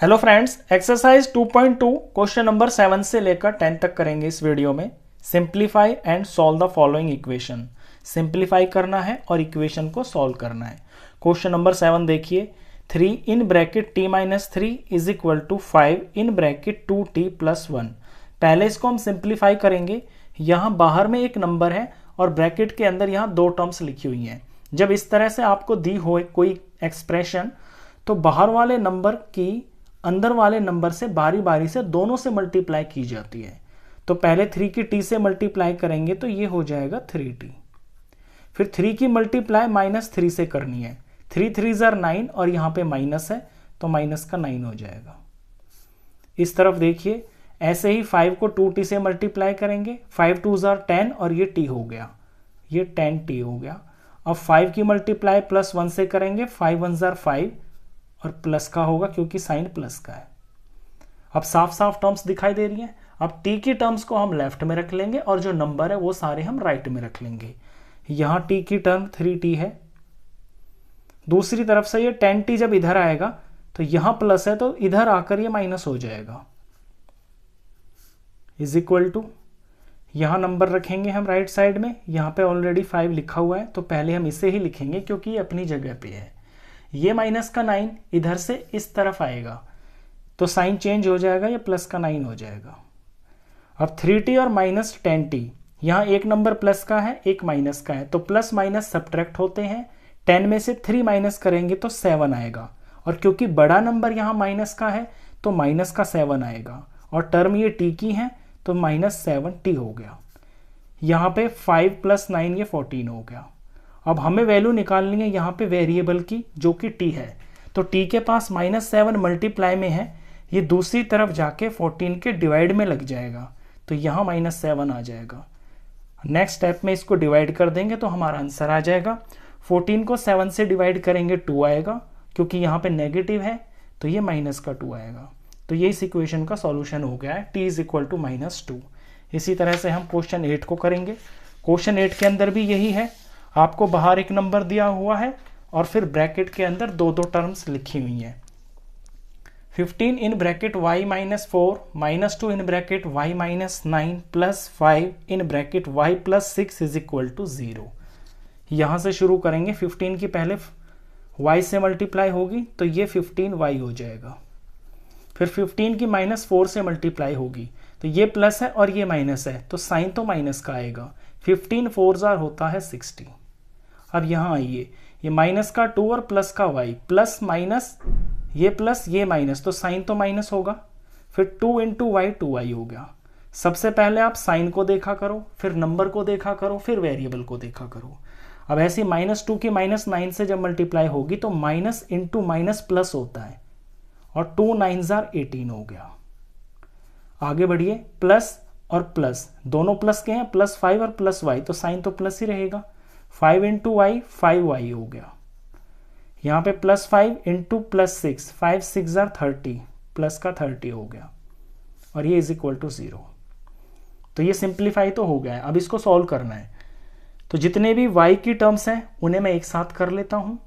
Hello friends, exercise 2.2 question number 7 से लेकर 10 तक करेंगे इस वीडियो में। Simplify and solve the following equation. Simplify करना है और इक्वेशन को सॉल्व करना है। क्वेश्चन नंबर 7 देखिए, 3 in bracket t minus 3 is equal to 5 in bracket 2t plus 1। पहले इसको हम सिंप्लीफाई करेंगे। यहाँ बाहर में एक नंबर है और ब्रैकेट के अंदर यहाँ दो टर्म्स लिखी हुई हैं। जब इस तरह से आपको दी हो कोई एक्सप्रेशन, तो बाहर वाले नंबर की अंदर वाले नंबर से बारी बारी से दोनों से मल्टीप्लाई की जाती है। तो पहले 3 की t से मल्टीप्लाई करेंगे तो ये हो जाएगा 3t। फिर 3 की मल्टीप्लाई माइनस 3 से करनी है। 3 3 जार 9 और यहाँ पे माइनस है तो माइनस का 9 हो जाएगा। इस तरफ देखिए, ऐसे ही 5 को 2t से मल्टीप्लाई करेंगे। 5 2 जार 10 और ये t हो गया, ये 10t हो गया। अब 5 की मल्टीप्लाई प्लस 1 से करेंगे। 5 1 जार 5 और प्लस का होगा क्योंकि साइन प्लस का है। अब साफ साफ टर्म्स दिखाई दे रही हैं। अब t की टर्म्स को हम लेफ्ट में रख लेंगे और जो नंबर है वो सारे हम राइट में रख लेंगे। यहाँ t की टर्म 3t है। दूसरी तरफ से ये 10t जब इधर आएगा तो यहाँ प्लस है तो इधर आकर ये माइनस हो जाएगा। इज इक्वल टू, यहाँ नंबर रखेंगे हम राइट साइड में। यहाँ पे ऑलरेडी 5 लिखा हुआ है तो पहले हम इसे ही लिखेंगे क्योंकि ये अपनी जगह पे है। ये माइनस का 9 इधर से इस तरफ आएगा तो साइन चेंज हो जाएगा, ये प्लस का 9 हो जाएगा। अब 3t और माइनस 10t, यहाँ एक नंबर प्लस का है एक माइनस का है तो प्लस माइनस सब्ट्रैक्ट होते हैं। 10 में से 3 माइनस करेंगे तो 7 आएगा और क्योंकि बड़ा नंबर यहाँ माइनस का है तो माइनस का 7 आएगा और टर्म ये t की है तो माइनस 7t हो गया। यहाँ पे 5 प्लस 9 ये 14 हो गया। अब हमें वैल्यू निकालनी है यहाँ पे वेरिएबल की जो कि t है। तो t के पास माइनस 7 मल्टीप्लाई में है, ये दूसरी तरफ जाके 14 के डिवाइड में लग जाएगा तो यहाँ माइनस 7 आ जाएगा। नेक्स्ट स्टेप में इसको डिवाइड कर देंगे तो हमारा आंसर आ जाएगा। 14 को 7 से डिवाइड करेंगे 2 आएगा, क्योंकि यहाँ पे नेगेटिव है तो ये माइनस का 2 आएगा। तो ये इस इक्वेशन का सॉल्यूशन हो गया है, t इज इक्वल टू -2। इसी तरह से हम क्वेश्चन 8 को करेंगे। क्वेश्चन 8 के अंदर भी यही है, आपको बाहर एक नंबर दिया हुआ है और फिर ब्रैकेट के अंदर दो दो टर्म्स लिखी हुई हैं। 15 in bracket y minus 4 minus 2 in bracket y minus 9 plus 5 in bracket y plus 6 is equal to 0। यहाँ से शुरू करेंगे। 15 की पहले y से मल्टीप्लाई होगी तो ये 15y हो जाएगा। फिर 15 की माइनस 4 से मल्टीप्लाई होगी तो ये प्लस है और ये माइनस है तो साइन तो माइनस का आएगा। 15 4 जार होता है 60। अब यहाँ आइए, ये माइनस का 2 और प्लस का y, प्लस माइनस ये प्लस ये माइनस तो साइन तो माइनस होगा। फिर 2 इंटू वाई 2y हो गया। सबसे पहले आप साइन को देखा करो, फिर नंबर को देखा करो, फिर वेरिएबल को देखा करो। अब ऐसी -2 की -9 से जब मल्टीप्लाई होगी तो माइनस इंटू माइनस प्लस होता है और 2 9 जार 18 हो गया। आगे बढ़िए, प्लस और प्लस दोनों प्लस के हैं, प्लस 5 और प्लस y तो साइन तो प्लस ही रहेगा। 5 इंटू वाई 5y हो गया। यहाँ पे plus 5 into plus 6, 5 6 jar 30, plus का 30 हो गया और ये इज इक्वल टू 0। तो ये सिंप्लीफाई तो हो गया है। अब इसको सॉल्व करना है तो जितने भी y की टर्म्स हैं उन्हें मैं एक साथ कर लेता हूँ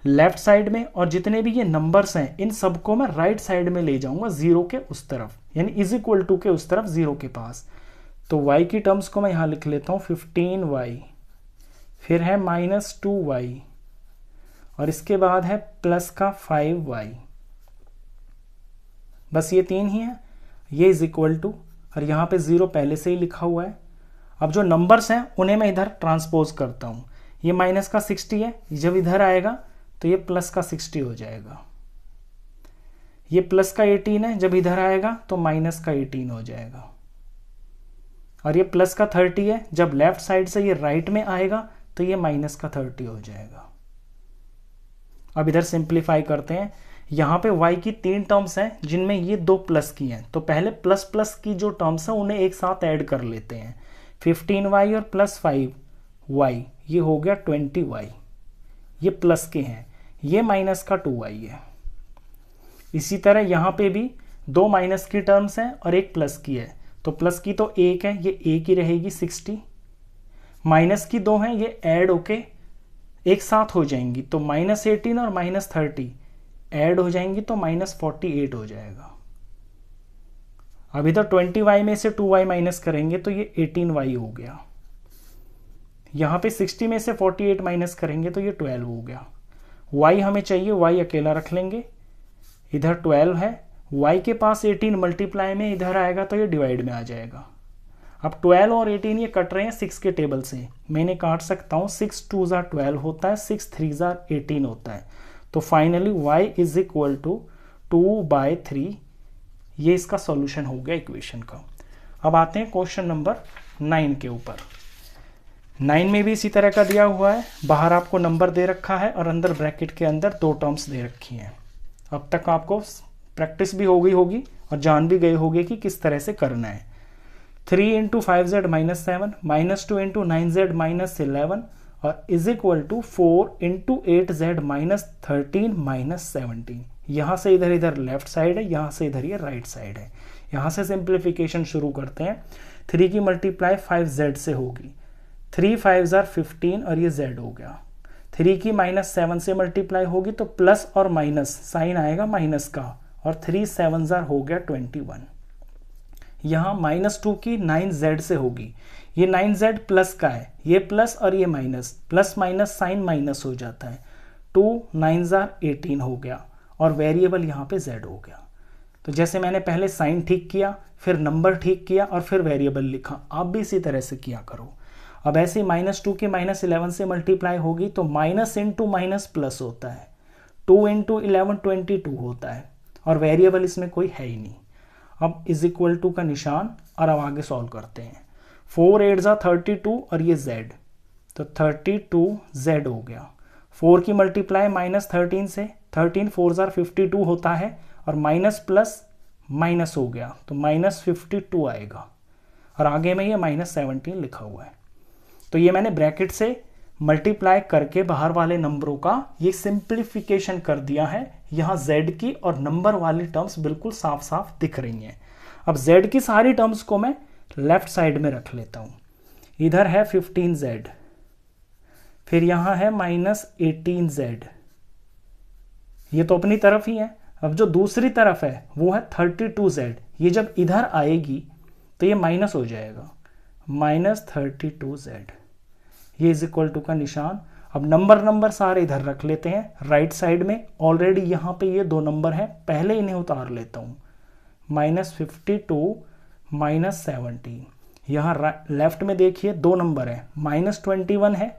लेफ्ट साइड में, और जितने भी ये नंबर्स हैं इन सबको मैं राइट साइड में ले जाऊंगा 0 के उस तरफ, यानी इज इक्वल टू के उस तरफ 0 के पास। तो y की टर्म्स को मैं यहाँ लिख लेता हूँ 15y, फिर है -2y और इसके बाद है प्लस का 5y। बस ये 3 ही है। ये इज इक्वल टू, और यहाँ पे 0 पहले से ही लिखा हुआ है। अब जो नंबर्स हैं उन्हें मैं इधर ट्रांसपोज करता हूँ। ये माइनस का 60 है, जब इधर आएगा तो ये प्लस का 60 हो जाएगा। ये प्लस का 18 है, जब इधर आएगा तो माइनस का 18 हो जाएगा। और ये प्लस का 30 है, जब लेफ्ट साइड से ये राइट में आएगा तो ये माइनस का 30 हो जाएगा। अब इधर सिंप्लीफाई करते हैं। यहाँ पे y की 3 टर्म्स हैं जिनमें ये 2 प्लस की हैं, तो पहले प्लस प्लस की जो टर्म्स हैं उन्हें एक साथ ऐड कर लेते हैं। 15y और प्लस 5y, ये हो गया 20y। ये प्लस के हैं, ये माइनस का 2y है। इसी तरह यहाँ पे भी 2 माइनस की टर्म्स हैं और एक प्लस की है, तो प्लस की तो 1 है, ये 1 ही रहेगी 60। माइनस की 2 हैं, ये ऐड होके एक साथ हो जाएंगी तो -18 और -30, ऐड हो जाएंगी तो -48 हो जाएगा। अब इधर 20y में से 2y माइनस करेंगे तो ये 18y हो गया। यहाँ पे 60 में से 48 माइनस करेंगे तो ये 12 हो गया। y हमें चाहिए, y अकेला रख लेंगे, इधर 12 है, y के पास 18 मल्टीप्लाई में इधर आएगा तो ये डिवाइड में आ जाएगा। अब 12 और 18 ये कट रहे हैं 6 के टेबल से, मैंने काट सकता हूँ, 6 2 12 होता है, 6 3 18 होता है। तो finally y is equal to 2/3, ये इसका सॉल्यूशन हो गया इक्वेशन का। अब आते हैं क्वेश्चन नंबर 9 के ऊपर। 9 में भी इसी तरह का दिया हुआ है, बाहर आपको नंबर दे रखा है और अंदर ब्रैकेट के अंदर 2 टर्म्स दे रखी हैं। अब तक आपको प्रैक्टिस भी हो गई होगी और जान भी गए होगे कि किस तरह से करना है। 3 × 5z - 7 -2 × 9z - 11 और इज इक्वल टू 4 × 8z - 13 - 17। यहाँ से इधर इधर लेफ्ट साइड है, यहाँ से इधर ये राइट साइड है। यहाँ से सिंप्लीफिकेशन शुरू करते हैं। 3 की मल्टीप्लाई 5z से होगी, 3 5 15 और ये z हो गया। 3 की -7 से मल्टीप्लाई होगी तो प्लस और माइनस साइन आएगा माइनस का, और 3 7 हो गया 21। यहाँ -2 की 9z से होगी, ये 9z प्लस का है, ये प्लस और ये minus, plus minus sign minus हो जाता है। 2 9 18 हो गया और वेरिएबल यहाँ पे z हो गया। तो जैसे मैंने पहले साइन ठीक किया, फिर नंबर ठीक किया और फिर वेरिएबल लिखा, आप भी इसी तरह से किया करो। अब ऐसे -2 की -11 से मल्टीप्लाई होगी तो माइनस इंटू माइनस प्लस होता है, 2 × 11 22 होता है और वेरिएबल इसमें कोई है ही नहीं। अब इज इक्वल टू का निशान और अब आगे सॉल्व करते हैं। 4 8 32 और ये z, तो 32z हो गया। 4 की मल्टीप्लाई -13 से, 13 4 52 होता है और माइनस प्लस माइनस हो गया तो -52 आएगा और आगे में ये -17 लिखा हुआ है। तो ये मैंने ब्रैकेट से मल्टीप्लाई करके बाहर वाले नंबरों का ये सिंप्लीफिकेशन कर दिया है। यहाँ z की और नंबर वाली टर्म्स बिल्कुल साफ साफ दिख रही हैं। अब z की सारी टर्म्स को मैं लेफ्ट साइड में रख लेता हूँ। इधर है 15z, फिर यहाँ है -18z, ये तो अपनी तरफ ही है। अब जो दूसरी तरफ है वो है 32z, ये जब इधर आएगी तो ये माइनस हो जाएगा, -32z, ये इज इक्वल टू का निशान। अब नंबर सारे इधर रख लेते हैं राइट साइड में। ऑलरेडी यहाँ पे ये 2 नंबर हैं, पहले इन्हें उतार लेता हूँ। -52 -17, यहाँ लेफ्ट में देखिए 2 नंबर है, -21 है,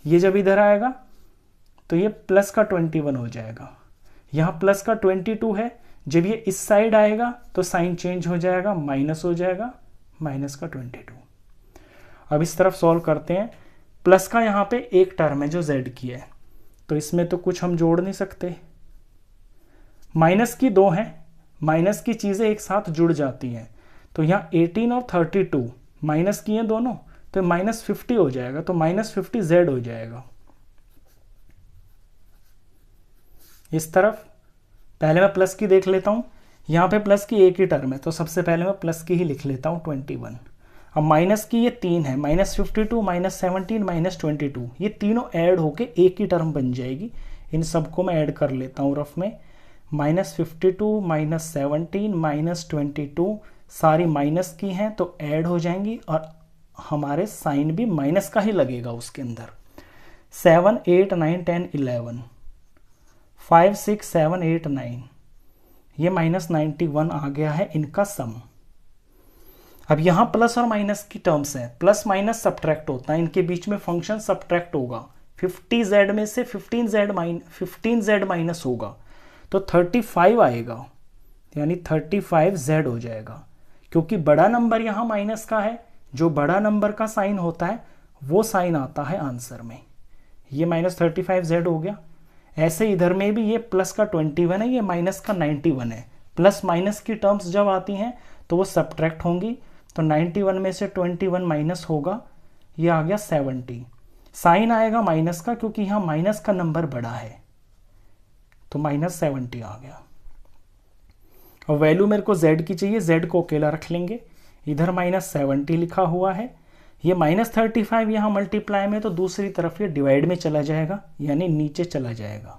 ये जब इधर आएगा तो ये प्लस का 21 हो जाएगा। यहाँ प्लस का 22 है, जब ये इस साइड आएगा तो साइन चेंज हो जाएगा, माइनस हो जाएगा, माइनस का 22। अब इस तरफ सॉल्व करते हैं। प्लस का यहाँ पे एक टर्म है जो z की है, तो इसमें तो कुछ हम जोड़ नहीं सकते। माइनस की 2 हैं, माइनस की चीज़ें एक साथ जुड़ जाती हैं, तो यहाँ 18 और 32 माइनस की हैं दोनों, तो -50 हो जाएगा, तो -50z हो जाएगा। इस तरफ पहले मैं प्लस की देख लेता हूँ, यहाँ पे प्लस की एक ही टर्म है तो सबसे पहले मैं प्लस की ही लिख लेता हूँ 21। अब माइनस की ये 3 है, -52 -17 -22, ये तीनों ऐड होके एक ही टर्म बन जाएगी। इन सबको मैं ऐड कर लेता हूँ रफ में, -52 -17 -22 सारी माइनस की हैं तो ऐड हो जाएंगी और हमारे साइन भी माइनस का ही लगेगा उसके अंदर। 7 8 9 10 11 5 6 7 8 9, ये -91 आ गया है इनका सम। अब यहाँ प्लस और माइनस की टर्म्स हैं, प्लस माइनस सब्ट्रैक्ट होता है, इनके बीच में फंक्शन सब्ट्रैक्ट होगा। 50z में से 15z माइनस होगा तो 35 आएगा, यानी 35z हो जाएगा। क्योंकि बड़ा नंबर यहाँ माइनस का है, जो बड़ा नंबर का साइन होता है वो साइन आता है आंसर में। ये -35z हो गया। ऐसे इधर में भी ये प्लस का 21 है, ये माइनस का 91 है। प्लस माइनस की टर्म्स जब आती हैं तो वो सब्ट्रैक्ट होंगी, तो 91 में से 21 माइनस होगा, ये आ गया 70। साइन आएगा माइनस का क्योंकि यहाँ माइनस का नंबर बड़ा है, तो -70 आ गया। और वैल्यू मेरे को z की चाहिए, z को अकेला रख लेंगे। इधर -70 लिखा हुआ है, ये -35 यहाँ मल्टीप्लाई में तो दूसरी तरफ ये डिवाइड में चला जाएगा, यानी नीचे चला जाएगा।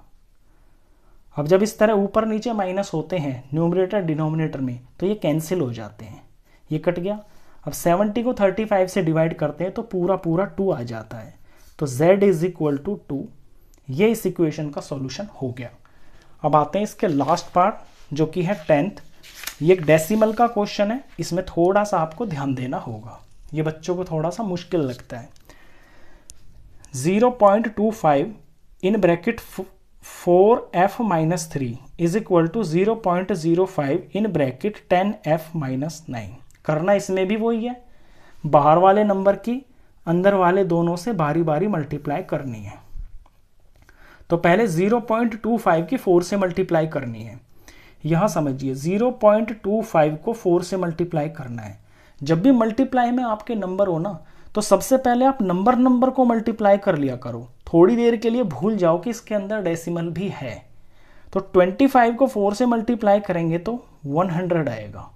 अब जब इस तरह ऊपर नीचे माइनस होते हैं न्यूमरेटर डिनोमिनेटर में तो ये कैंसिल हो जाते हैं, ये कट गया। अब 70 को 35 से डिवाइड करते हैं तो पूरा पूरा 2 आ जाता है, तो z इज इक्वल टू 2। ये इस इक्वेशन का सॉल्यूशन हो गया। अब आते हैं इसके लास्ट पार्ट जो कि है 10th। ये एक डेसिमल का क्वेश्चन है, इसमें थोड़ा सा आपको ध्यान देना होगा, ये बच्चों को थोड़ा सा मुश्किल लगता है। 0.25 in bracket 4f-3 is equal to 0.05 in bracket 10f-9। करना इसमें भी वही है, बाहर वाले नंबर की अंदर वाले दोनों से बारी बारी मल्टीप्लाई करनी है। तो पहले 0.25 की 4 से मल्टीप्लाई करनी है। यहाँ समझिए 0.25 को 4 से मल्टीप्लाई करना है। जब भी मल्टीप्लाई में आपके नंबर हो ना तो सबसे पहले आप नंबर को मल्टीप्लाई कर लिया करो, थोड़ी देर के लिए भूल जाओ कि इसके अंदर डेसिमल भी है। तो 25 को 4 से मल्टीप्लाई करेंगे तो 100 आएगा।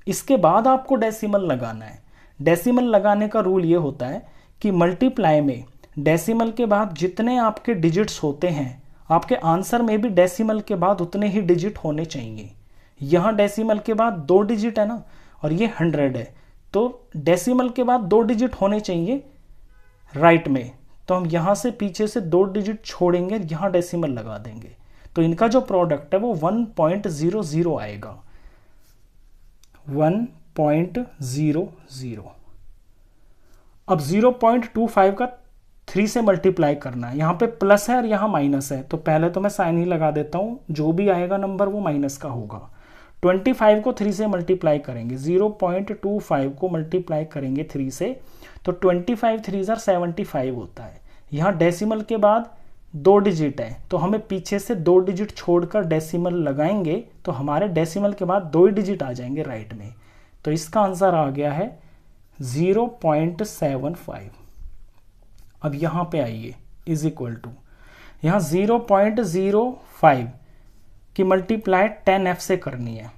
इसके बाद आपको डेसिमल लगाना है। डेसिमल लगाने का रूल ये होता है कि मल्टीप्लाई में डेसिमल के बाद जितने आपके डिजिट्स होते हैं, आपके आंसर में भी डेसिमल के बाद उतने ही डिजिट होने चाहिए। यहाँ डेसिमल के बाद 2 डिजिट है ना, और ये 100 है, तो डेसिमल के बाद 2 डिजिट होने चाहिए राइट में। तो हम यहाँ से पीछे से 2 डिजिट छोड़ेंगे, यहाँ डेसिमल लगा देंगे, तो इनका जो प्रोडक्ट है वो 1.00 आएगा, 1.00। अब 0.25 का 3 से मल्टीप्लाई करना है। यहाँ पे प्लस है और यहाँ माइनस है, तो पहले तो मैं साइन ही लगा देता हूँ, जो भी आएगा नंबर वो माइनस का होगा। 25 को 3 से मल्टीप्लाई करेंगे, 0.25 को मल्टीप्लाई करेंगे 3 से, तो 25 3 75 होता है। यहाँ डेसिमल के बाद 2 डिजिट है, तो हमें पीछे से 2 डिजिट छोड़कर डेसिमल लगाएंगे, तो हमारे डेसिमल के बाद 2 ही डिजिट आ जाएंगे राइट में। तो इसका आंसर आ गया है 0.75। अब यहाँ पे आइए, इज इक्वल टू, यहाँ 0.05 की मल्टीप्लाई 10f से करनी है,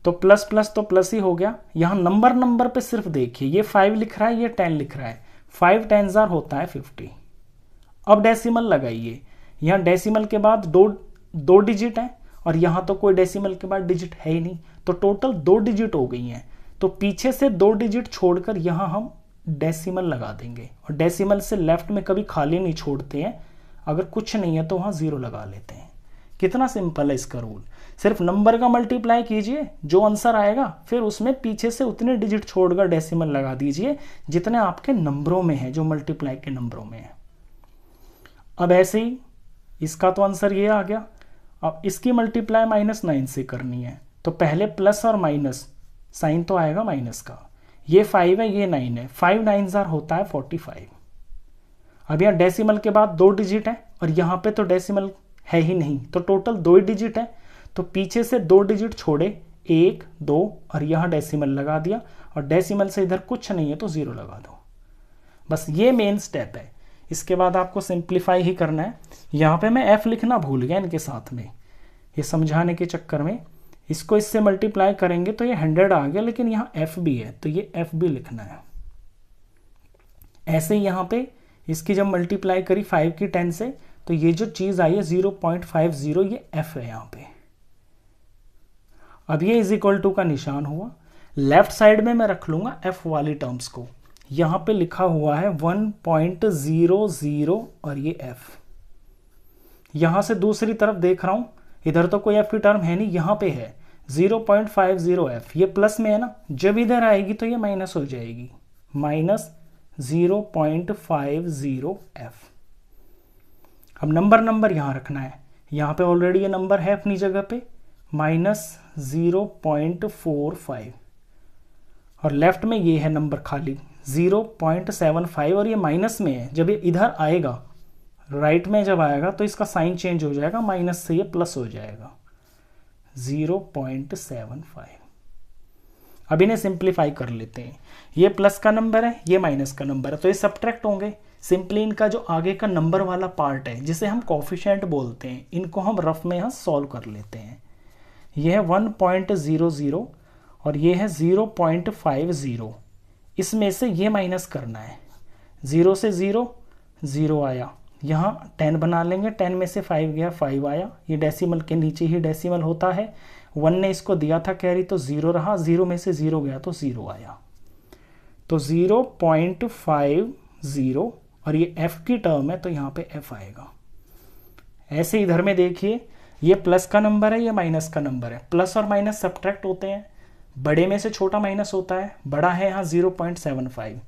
तो प्लस प्लस तो प्लस ही हो गया। यहाँ नंबर पे सिर्फ देखिए, ये 5 लिख रहा है, ये 10 लिख रहा है, 5 10 होता है 50। अब डेसिमल लगाइए, यहाँ डेसिमल के बाद दो डिजिट है और यहाँ तो कोई डेसिमल के बाद डिजिट है ही नहीं, तो टोटल 2 डिजिट हो गई हैं। तो पीछे से 2 डिजिट छोड़कर यहाँ हम डेसिमल लगा देंगे, और डेसिमल से लेफ्ट में कभी खाली नहीं छोड़ते हैं, अगर कुछ नहीं है तो वहाँ 0 लगा लेते हैं। कितना सिंपल है इसका रूल। सिर्फ नंबर का मल्टीप्लाई कीजिए, जो आंसर आएगा फिर उसमें पीछे से उतने डिजिट छोड़कर डेसिमल लगा दीजिए जितने आपके नंबरों में है, जो मल्टीप्लाई के नंबरों में है। अब ऐसे ही इसका तो आंसर ये आ गया। अब इसकी मल्टीप्लाई -9 से करनी है, तो पहले प्लस और माइनस, साइन तो आएगा माइनस का। ये 5 है, ये 9 है, 5 9 होता है 45। अब यहाँ डेसिमल के बाद 2 डिजिट है और यहाँ पे तो डेसिमल है ही नहीं, तो टोटल 2 डिजिट है, तो पीछे से 2 डिजिट छोड़े, 1 2 और यहाँ डेसिमल लगा दिया, और डेसिमल से इधर कुछ नहीं है तो 0 लगा दो। बस ये मेन स्टेप है। इसके बाद आपको सिंप्लीफाई ही करना है। यहाँ पे मैं f लिखना भूल गया इनके साथ में, ये समझाने के चक्कर में। इसको इससे मल्टीप्लाई करेंगे तो ये 100 आ गया, लेकिन यहाँ f भी है तो ये f भी लिखना है। ऐसे ही यहाँ पे इसकी जब मल्टीप्लाई करी 5 की 10 से, तो ये जो चीज आई है 0.50, ये f है यहाँ पे। अब ये इज इक्वल टू का निशान हुआ, लेफ्ट साइड में मैं रख लूंगा f वाली टर्म्स को। यहाँ पे लिखा हुआ है 1.00 और ये f। यहाँ से दूसरी तरफ देख रहा हूं, इधर तो कोई f की टर्म है नहीं, यहाँ पे है 0.50f, ये प्लस में है ना, जब इधर आएगी तो ये माइनस हो जाएगी, -0.50f। अब नंबर यहाँ रखना है, यहाँ पे ऑलरेडी ये नंबर है अपनी जगह पे, -0.45, और लेफ्ट में ये है नंबर खाली 0.75, और ये माइनस में है। जब ये इधर आएगा राइट में जब आएगा तो इसका साइन चेंज हो जाएगा, माइनस से ये प्लस हो जाएगा 0.75। अब इन्हें सिंप्लीफाई कर लेते हैं। ये प्लस का नंबर है, ये माइनस का नंबर है, तो ये सब्ट्रैक्ट होंगे। सिंपली इनका जो आगे का नंबर वाला पार्ट है, जिसे हम कोफिशिएंट बोलते हैं, इनको हम रफ में यहाँ सॉल्व कर लेते हैं। ये है 1.00 और ये है 0.50। इसमें से ये माइनस करना है, 0 से 0 0 आया, यहाँ 10 बना लेंगे, 10 में से 5 गया 5 आया, ये डेसिमल के नीचे ही डेसिमल होता है। 1 ने इसको दिया था कैरी तो 0 रहा, 0 में से 0 गया तो 0 आया, तो 0.50 और ये f की टर्म है तो यहाँ पे f आएगा। ऐसे इधर में देखिए ये प्लस का नंबर है, ये माइनस का नंबर है, प्लस और माइनस सब्ट्रैक्ट होते हैं, बड़े में से छोटा माइनस होता है, बड़ा है यहाँ 0.75,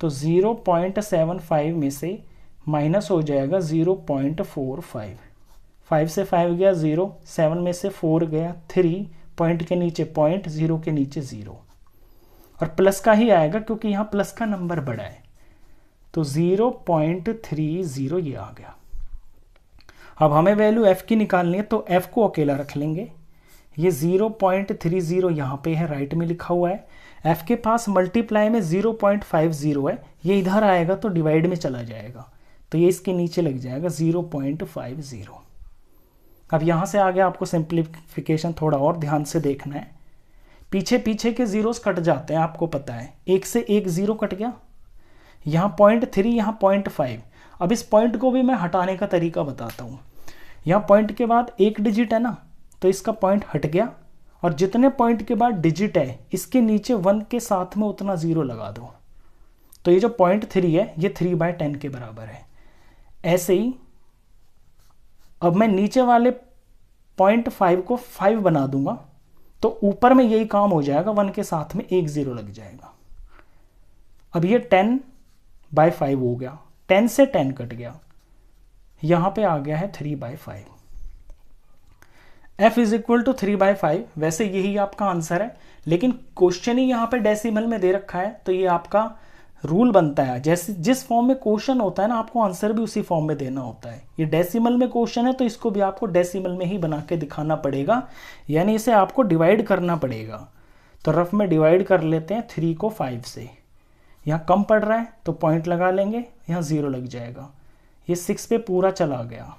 तो 0.75 में से माइनस हो जाएगा 0.45, 5 से 5 गया 0, 7 में से 4 गया 3, पॉइंट के नीचे पॉइंट, 0 के नीचे 0, और प्लस का ही आएगा क्योंकि यहाँ प्लस का नंबर बड़ा है, तो 0.30 ये आ गया। अब हमें वैल्यू f की निकालनी है तो f को अकेला रख लेंगे, ये 0.30 यहाँ पे है, राइट में लिखा हुआ है, f के पास मल्टीप्लाई में 0.50 है, ये इधर आएगा तो डिवाइड में चला जाएगा, तो ये इसके नीचे लग जाएगा 0.50। अब यहाँ से आगे आपको सिंप्लीफिकेशन थोड़ा और ध्यान से देखना है, पीछे पीछे के जीरोस कट जाते हैं, आपको पता है, एक से एक 0 कट गया, यहाँ 0.3 यहाँ 0.5। अब इस पॉइंट को भी मैं हटाने का तरीका बताता हूँ, यहाँ पॉइंट के बाद एक डिजिट है ना, तो इसका पॉइंट हट गया, और जितने पॉइंट के बाद डिजिट है इसके नीचे 1 के साथ में उतना 0 लगा दो, तो ये जो 0.3 है ये 3/10 के बराबर है। ऐसे ही अब मैं नीचे वाले 0.5 को 5 बना दूंगा, तो ऊपर में यही काम हो जाएगा, 1 के साथ में एक 0 लग जाएगा। अब ये 10/5 हो गया, 10 से 10 कट गया, यहां पे आ गया है 3/5। f इज इक्वल टू 3/5, वैसे यही आपका आंसर है, लेकिन क्वेश्चन ही यहाँ पे डेसिमल में दे रखा है, तो ये आपका रूल बनता है, जैसे जिस फॉर्म में क्वेश्चन होता है ना, आपको आंसर भी उसी फॉर्म में देना होता है। ये डेसिमल में क्वेश्चन है तो इसको भी आपको डेसिमल में ही बना के दिखाना पड़ेगा, यानी इसे आपको डिवाइड करना पड़ेगा। तो रफ में डिवाइड कर लेते हैं 3 को 5 से, यहाँ कम पड़ रहा है तो पॉइंट लगा लेंगे, यहाँ 0 लग जाएगा, ये 6 पे पूरा चला गया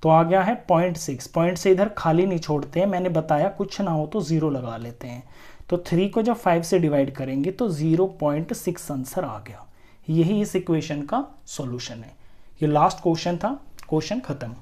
तो आ गया है 0.6। पॉइंट से इधर खाली नहीं छोड़ते हैं, मैंने बताया कुछ ना हो तो 0 लगा लेते हैं, तो 3 को जब 5 से डिवाइड करेंगे तो 0.6 आंसर आ गया। यही इस इक्वेशन का सॉल्यूशन है। ये लास्ट क्वेश्चन था, क्वेश्चन खत्म।